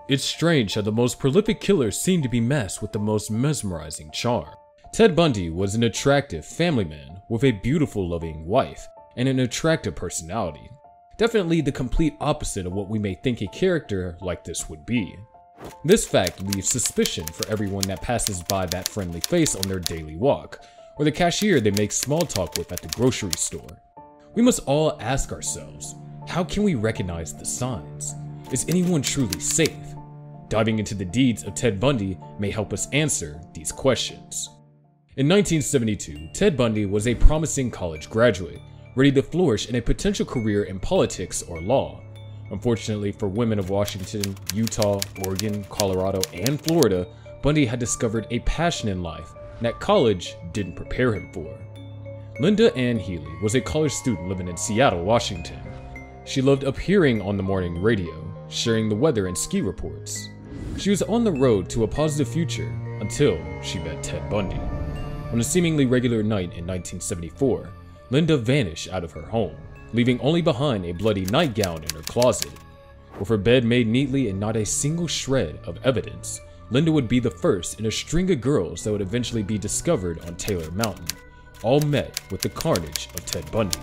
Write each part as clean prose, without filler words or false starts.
It's strange how the most prolific killers seem to be masked with the most mesmerizing charm. Ted Bundy was an attractive family man with a beautiful, loving wife and an attractive personality. Definitely the complete opposite of what we may think a character like this would be. This fact leaves suspicion for everyone that passes by that friendly face on their daily walk, or the cashier they make small talk with at the grocery store. We must all ask ourselves, how can we recognize the signs? Is anyone truly safe? Diving into the deeds of Ted Bundy may help us answer these questions. In 1972, Ted Bundy was a promising college graduate, ready to flourish in a potential career in politics or law. Unfortunately for women of Washington, Utah, Oregon, Colorado, and Florida, Bundy had discovered a passion in life that college didn't prepare him for. Linda Ann Healy was a college student living in Seattle, Washington. She loved appearing on the morning radio, sharing the weather and ski reports. She was on the road to a positive future until she met Ted Bundy. On a seemingly regular night in 1974, Linda vanished out of her home, leaving only behind a bloody nightgown in her closet. With her bed made neatly and not a single shred of evidence, Linda would be the first in a string of girls that would eventually be discovered on Taylor Mountain, all met with the carnage of Ted Bundy.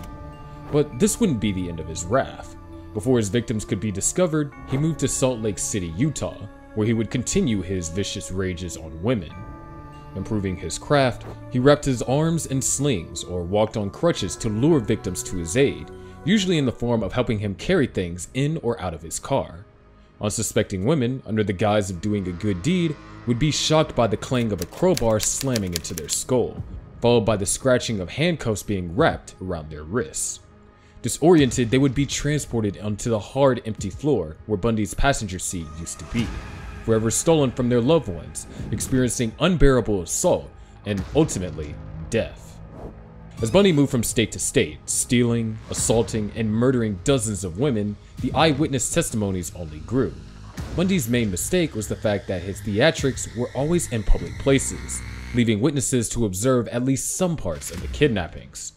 But this wouldn't be the end of his wrath. Before his victims could be discovered, he moved to Salt Lake City, Utah, where he would continue his vicious rages on women. Improving his craft, he wrapped his arms in slings or walked on crutches to lure victims to his aid, usually in the form of helping him carry things in or out of his car. Unsuspecting women, under the guise of doing a good deed, would be shocked by the clang of a crowbar slamming into their skull, followed by the scratching of handcuffs being wrapped around their wrists. Disoriented, they would be transported onto the hard, empty floor where Bundy's passenger seat used to be, forever stolen from their loved ones, experiencing unbearable assault, and ultimately, death. As Bundy moved from state to state, stealing, assaulting, and murdering dozens of women, the eyewitness testimonies only grew. Bundy's main mistake was the fact that his theatrics were always in public places, leaving witnesses to observe at least some parts of the kidnappings.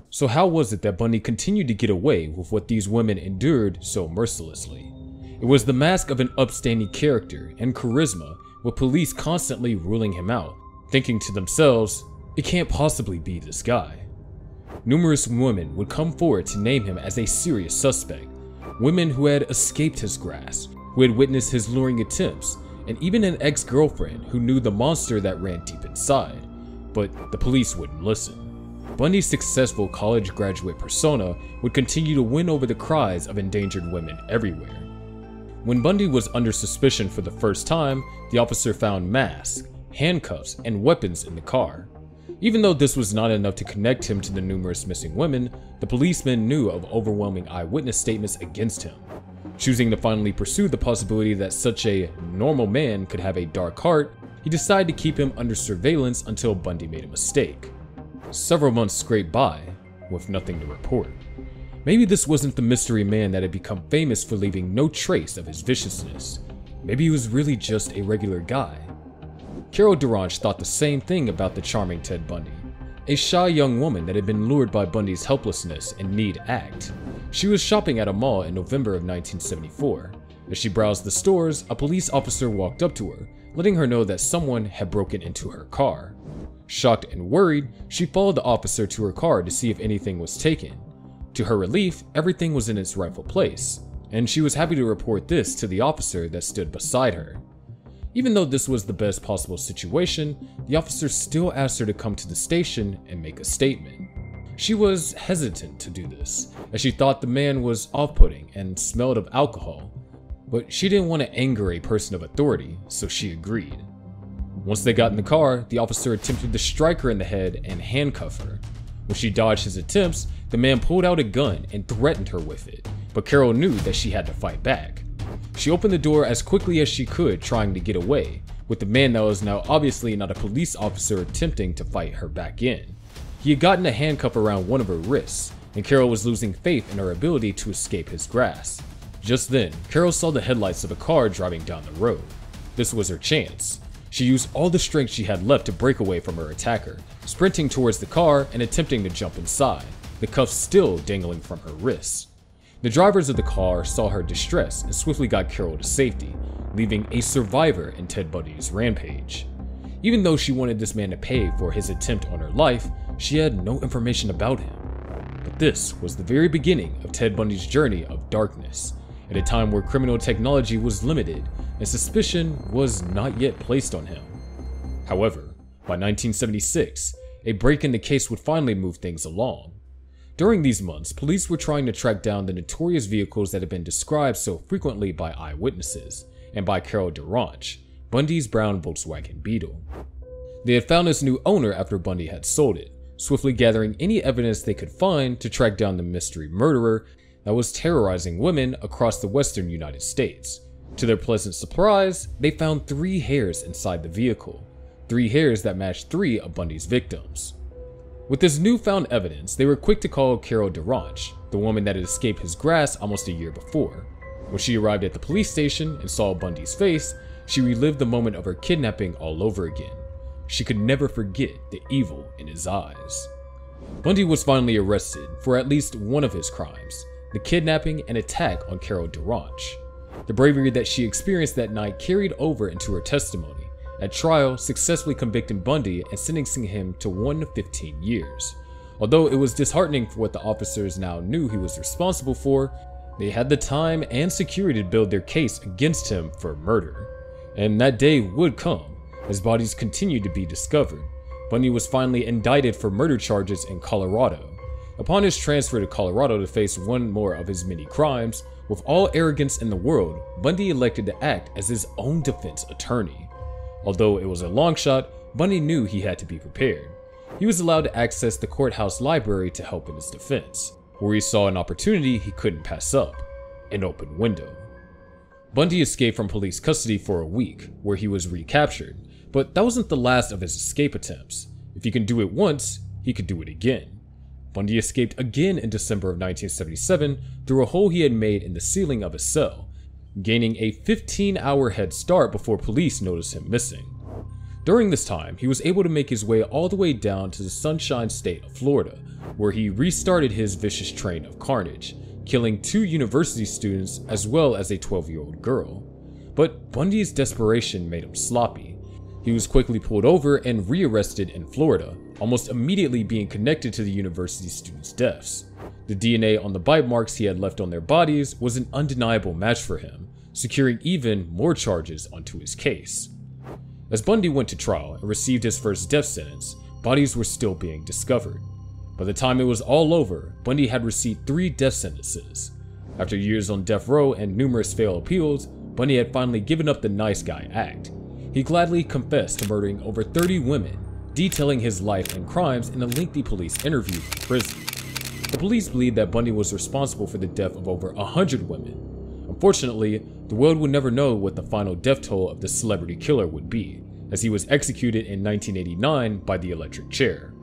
So how was it that Bundy continued to get away with what these women endured so mercilessly? It was the mask of an upstanding character and charisma, with police constantly ruling him out, thinking to themselves, it can't possibly be this guy. Numerous women would come forward to name him as a serious suspect, women who had escaped his grasp, who had witnessed his luring attempts, and even an ex-girlfriend who knew the monster that ran deep inside. But the police wouldn't listen. Bundy's successful college graduate persona would continue to win over the cries of endangered women everywhere. When Bundy was under suspicion for the first time, the officer found masks, handcuffs, and weapons in the car. Even though this was not enough to connect him to the numerous missing women, the policeman knew of overwhelming eyewitness statements against him. Choosing to finally pursue the possibility that such a normal man could have a dark heart, he decided to keep him under surveillance until Bundy made a mistake. Several months scraped by, with nothing to report. Maybe this wasn't the mystery man that had become famous for leaving no trace of his viciousness. Maybe he was really just a regular guy. Carol Durange thought the same thing about the charming Ted Bundy, a shy young woman that had been lured by Bundy's helplessness and need act. She was shopping at a mall in November of 1974. As she browsed the stores, a police officer walked up to her, letting her know that someone had broken into her car. Shocked and worried, she followed the officer to her car to see if anything was taken. To her relief, everything was in its rightful place, and she was happy to report this to the officer that stood beside her. Even though this was the best possible situation, the officer still asked her to come to the station and make a statement. She was hesitant to do this, as she thought the man was off-putting and smelled of alcohol, but she didn't want to anger a person of authority, so she agreed. Once they got in the car, the officer attempted to strike her in the head and handcuff her. When she dodged his attempts, the man pulled out a gun and threatened her with it, but Carol knew that she had to fight back. She opened the door as quickly as she could, trying to get away, with the man that was now obviously not a police officer attempting to fight her back in. He had gotten a handcuff around one of her wrists, and Carol was losing faith in her ability to escape his grasp. Just then, Carol saw the headlights of a car driving down the road. This was her chance. She used all the strength she had left to break away from her attacker, sprinting towards the car and attempting to jump inside, the cuffs still dangling from her wrists. The drivers of the car saw her distress and swiftly got Carol to safety, leaving a survivor in Ted Bundy's rampage. Even though she wanted this man to pay for his attempt on her life, she had no information about him. But this was the very beginning of Ted Bundy's journey of darkness, at a time where criminal technology was limited and suspicion was not yet placed on him. However, by 1976, a break in the case would finally move things along. During these months, police were trying to track down the notorious vehicles that had been described so frequently by eyewitnesses, and by Carol Durant, Bundy's brown Volkswagen Beetle. They had found its new owner after Bundy had sold it, swiftly gathering any evidence they could find to track down the mystery murderer that was terrorizing women across the western United States. To their pleasant surprise, they found 3 hairs inside the vehicle, 3 hairs that matched 3 of Bundy's victims. With this newfound evidence, they were quick to call Carol Durant, the woman that had escaped his grasp almost a year before. When she arrived at the police station and saw Bundy's face, she relived the moment of her kidnapping all over again. She could never forget the evil in his eyes. Bundy was finally arrested for at least one of his crimes, the kidnapping and attack on Carol Durant. The bravery that she experienced that night carried over into her testimony at trial, successfully convicting Bundy and sentencing him to 1 to 15 years. Although it was disheartening for what the officers now knew he was responsible for, they had the time and security to build their case against him for murder. And that day would come, as bodies continued to be discovered. Bundy was finally indicted for murder charges in Colorado. Upon his transfer to Colorado to face one more of his many crimes, with all arrogance in the world, Bundy elected to act as his own defense attorney. Although it was a long shot, Bundy knew he had to be prepared. He was allowed to access the courthouse library to help in his defense, where he saw an opportunity he couldn't pass up: an open window. Bundy escaped from police custody for a week, where he was recaptured, but that wasn't the last of his escape attempts. If he can do it once, he could do it again. Bundy escaped again in December of 1977 through a hole he had made in the ceiling of his cell, gaining a 15-hour head start before police noticed him missing. During this time, he was able to make his way all the way down to the Sunshine State of Florida, where he restarted his vicious train of carnage, killing 2 university students as well as a 12-year-old girl. But Bundy's desperation made him sloppy. He was quickly pulled over and rearrested in Florida, almost immediately being connected to the university students' deaths. The DNA on the bite marks he had left on their bodies was an undeniable match for him, securing even more charges onto his case. As Bundy went to trial and received his first death sentence, bodies were still being discovered. By the time it was all over, Bundy had received 3 death sentences. After years on death row and numerous failed appeals, Bundy had finally given up the nice guy act. He gladly confessed to murdering over 30 women, detailing his life and crimes in a lengthy police interview from prison. The police believed that Bundy was responsible for the death of over 100 women. Unfortunately, the world would never know what the final death toll of the celebrity killer would be, as he was executed in 1989 by the electric chair.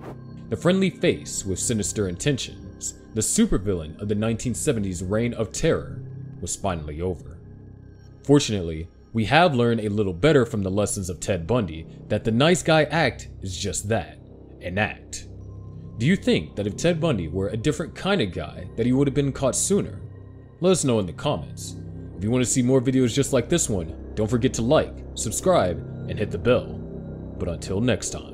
The friendly face with sinister intentions, the supervillain of the 1970s reign of terror, was finally over. Fortunately, we have learned a little better from the lessons of Ted Bundy that the nice guy act is just that, an act. Do you think that if Ted Bundy were a different kind of guy, that he would have been caught sooner? Let us know in the comments. If you want to see more videos just like this one, don't forget to like, subscribe, and hit the bell. But until next time.